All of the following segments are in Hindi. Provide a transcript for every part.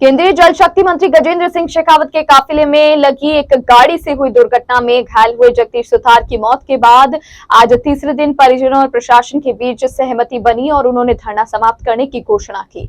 केंद्रीय जल शक्ति मंत्री गजेंद्र सिंह शेखावत के काफिले में लगी एक गाड़ी से हुई दुर्घटना में घायल हुए जगदीश सुतार की मौत के बाद आज तीसरे दिन परिजनों और प्रशासन के बीच सहमति बनी और उन्होंने धरना समाप्त करने की घोषणा की।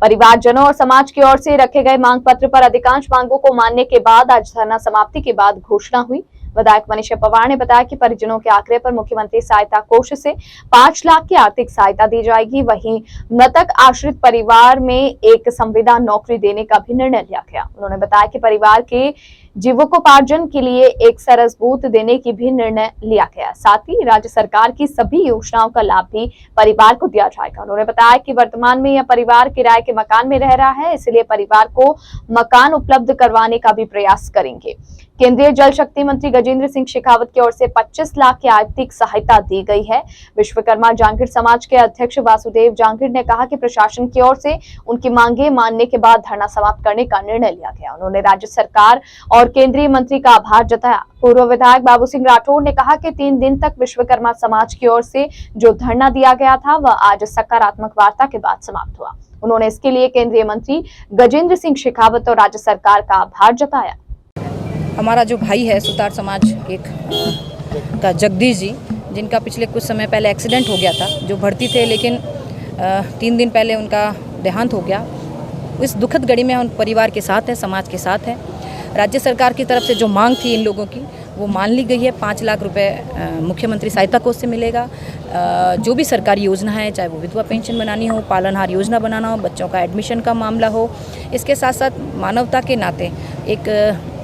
परिवारजनों और समाज की ओर से रखे गए मांग पत्र पर अधिकांश मांगों को मानने के बाद आज धरना समाप्ति के बाद घोषणा हुई। विधायक मनीषा पवार ने बताया कि परिजनों के आग्रह पर मुख्यमंत्री सहायता कोष से 5 लाख की आर्थिक सहायता दी जाएगी। वहीं मृतक आश्रित परिवार में एक संविदा नौकरी देने का भी निर्णय लिया गया। उन्होंने बताया कि परिवार के जीविकोपार्जन के लिए एक सरस बूथ देने की भी निर्णय लिया गया। साथ ही राज्य सरकार की सभी योजनाओं का लाभ भी परिवार को दिया जाएगा। उन्होंने बताया कि वर्तमान में यह परिवार किराए के मकान में रह रहा है, इसलिए परिवार को मकान उपलब्ध करवाने का भी प्रयास करेंगे। केंद्रीय जल शक्ति मंत्री गजेंद्र सिंह शेखावत की ओर से 25 लाख की आर्थिक सहायता दी गई है। विश्वकर्मा जांगीर समाज के अध्यक्ष वासुदेव जांगीर ने कहा कि प्रशासन की ओर से उनकी मांगे मानने के बाद धरना समाप्त करने का निर्णय लिया गया। उन्होंने राज्य सरकार और केंद्रीय मंत्री का आभार जताया। पूर्व विधायक बाबू सिंह राठौर ने कहा कि 3 दिन तक विश्वकर्मा समाज की ओर से जो धरना दिया गया था वह आज सकारात्मक वार्ता के बाद समाप्त हुआ। उन्होंने इसके लिए केंद्रीय मंत्री गजेंद्र सिंह शेखावत और राज्य सरकार का आभार जताया। हमारा जो भाई है सुतार समाज एक का जगदीश जी, जिनका पिछले कुछ समय पहले एक्सीडेंट हो गया था, जो भर्ती थे लेकिन 3 दिन पहले उनका देहांत हो गया। इस दुखद घड़ी में हम परिवार के साथ है, समाज के साथ है। राज्य सरकार की तरफ से जो मांग थी इन लोगों की वो मान ली गई है। 5 लाख रुपए मुख्यमंत्री सहायता कोष से मिलेगा। जो भी सरकारी योजना है, चाहे वो विधवा पेंशन बनानी हो, पालनहार योजना बनाना हो, बच्चों का एडमिशन का मामला हो, इसके साथ साथ मानवता के नाते एक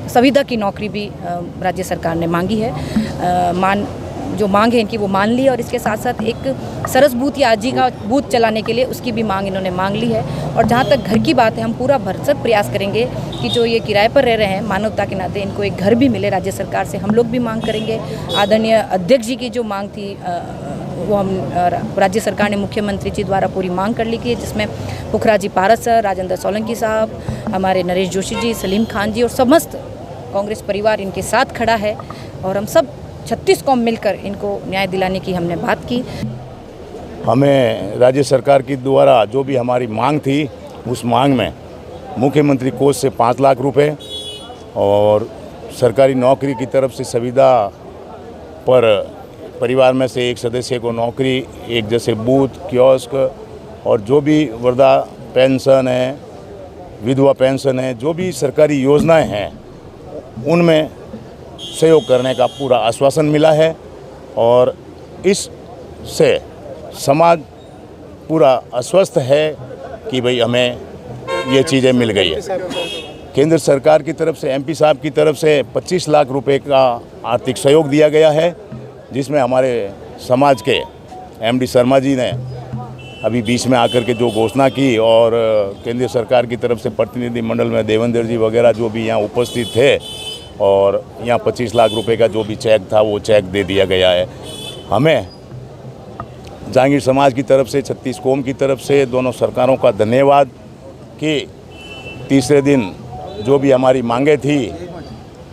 संविदा की नौकरी भी राज्य सरकार ने मांगी है। जो मांग है इनकी वो मान ली, और इसके साथ साथ एक सरस बूथ या आजीविका बूथ चलाने के लिए उसकी भी मांग इन्होंने मांग ली है। और जहाँ तक घर की बात है, हम पूरा भरसक प्रयास करेंगे कि जो ये किराए पर रह रहे हैं, मानवता के नाते इनको एक घर भी मिले। राज्य सरकार से हम लोग भी मांग करेंगे। आदरणीय अध्यक्ष जी की जो मांग थी वो हम राज्य सरकार ने मुख्यमंत्री जी द्वारा पूरी मांग कर ली की, जिसमें पुखराजी पारस सर, राजेंद्र सोलंकी साहब, हमारे नरेश जोशी जी, सलीम खान जी और समस्त कांग्रेस परिवार इनके साथ खड़ा है। और हम सब 36 कौम मिलकर इनको न्याय दिलाने की हमने बात की। हमें राज्य सरकार की द्वारा जो भी हमारी मांग थी, उस मांग में मुख्यमंत्री कोष से 5 लाख रुपए और सरकारी नौकरी की तरफ से सुविधा पर परिवार में से एक सदस्य को नौकरी, एक जैसे बूथ, कियोस्क और जो भी वृद्धा पेंशन है, विधवा पेंशन है, जो भी सरकारी योजनाएं हैं उनमें सहयोग करने का पूरा आश्वासन मिला है। और इससे समाज पूरा आश्वस्त है कि भाई हमें ये चीज़ें मिल गई है। केंद्र सरकार की तरफ से, एमपी साहब की तरफ से 25 लाख रुपए का आर्थिक सहयोग दिया गया है, जिसमें हमारे समाज के एमडी शर्मा जी ने अभी बीच में आकर के जो घोषणा की, और केंद्र सरकार की तरफ से प्रतिनिधिमंडल में देवेंद्र जी वगैरह जो भी यहाँ उपस्थित थे, और यहाँ 25 लाख रुपए का जो भी चेक था वो चेक दे दिया गया है। हमें जांगीर समाज की तरफ से, 36 कौम की तरफ से दोनों सरकारों का धन्यवाद कि तीसरे दिन जो भी हमारी मांगे थी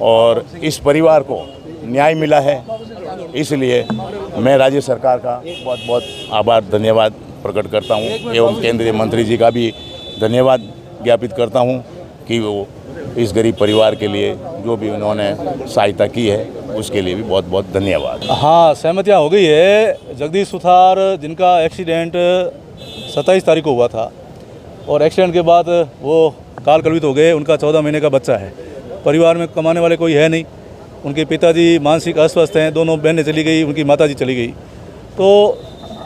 और इस परिवार को न्याय मिला है, इसलिए मैं राज्य सरकार का बहुत बहुत आभार धन्यवाद प्रकट करता हूँ एवं केंद्रीय मंत्री जी का भी धन्यवाद ज्ञापित करता हूँ कि वो इस गरीब परिवार के लिए जो भी उन्होंने सहायता की है उसके लिए भी बहुत बहुत धन्यवाद। हाँ, सहमतियाँ हो गई है। जगदीश सुतार जिनका एक्सीडेंट 27 तारीख को हुआ था और एक्सीडेंट के बाद वो काल कलवित हो गए। उनका 14 महीने का बच्चा है। परिवार में कमाने वाले कोई है नहीं। उनके पिताजी मानसिक अस्वस्थ हैं, दोनों बहनें चली गई, उनकी माताजी चली गई। तो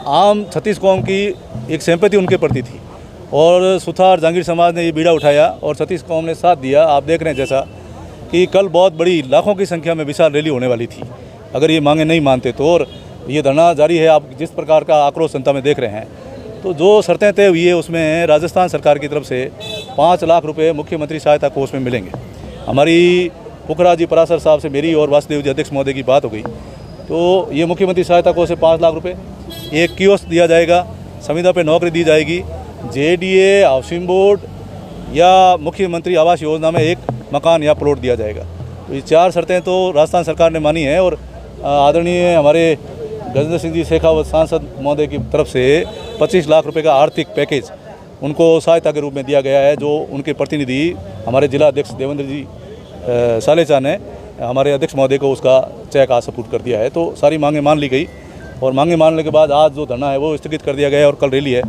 आम 36 कौम की एक सिंपैथी उनके प्रति थी और सुतार जांगीर समाज ने ये बीड़ा उठाया और 36 कौम ने साथ दिया। आप देख रहे हैं जैसा कि कल बहुत बड़ी लाखों की संख्या में विशाल रैली होने वाली थी अगर ये मांगे नहीं मानते तो। और ये धरना जारी है। आप जिस प्रकार का आक्रोश जनता में देख रहे हैं, तो जो शर्तें तय हुई है उसमें राजस्थान सरकार की तरफ से 5 लाख रुपए मुख्यमंत्री सहायता कोष में मिलेंगे। हमारी पुखराजी परासर साहब से मेरी और वासुदेव जी अध्यक्ष महोदय की बात हो गई, तो ये मुख्यमंत्री सहायता कोष से 5 लाख रुपए, एक कियोस्क दिया जाएगा, संविदा पे नौकरी दी जाएगी, जेडीए, हाउसिंग बोर्ड या मुख्यमंत्री आवास योजना में एक मकान या प्लॉट दिया जाएगा। तो ये 4 शर्तें तो राजस्थान सरकार ने मानी हैं। और आदरणीय हमारे गजेंद्र सिंह जी शेखावत सांसद महोदय की तरफ से 25 लाख रुपए का आर्थिक पैकेज उनको सहायता के रूप में दिया गया है, जो उनके प्रतिनिधि हमारे जिला अध्यक्ष देवेंद्र जी सालेचा ने हमारे अध्यक्ष महोदय को उसका चेक आज सपुर्द कर दिया है। तो सारी मांगें मान ली गई और मांगें मानने के बाद आज जो धरना है वो स्थगित कर दिया गया है और कल रैली है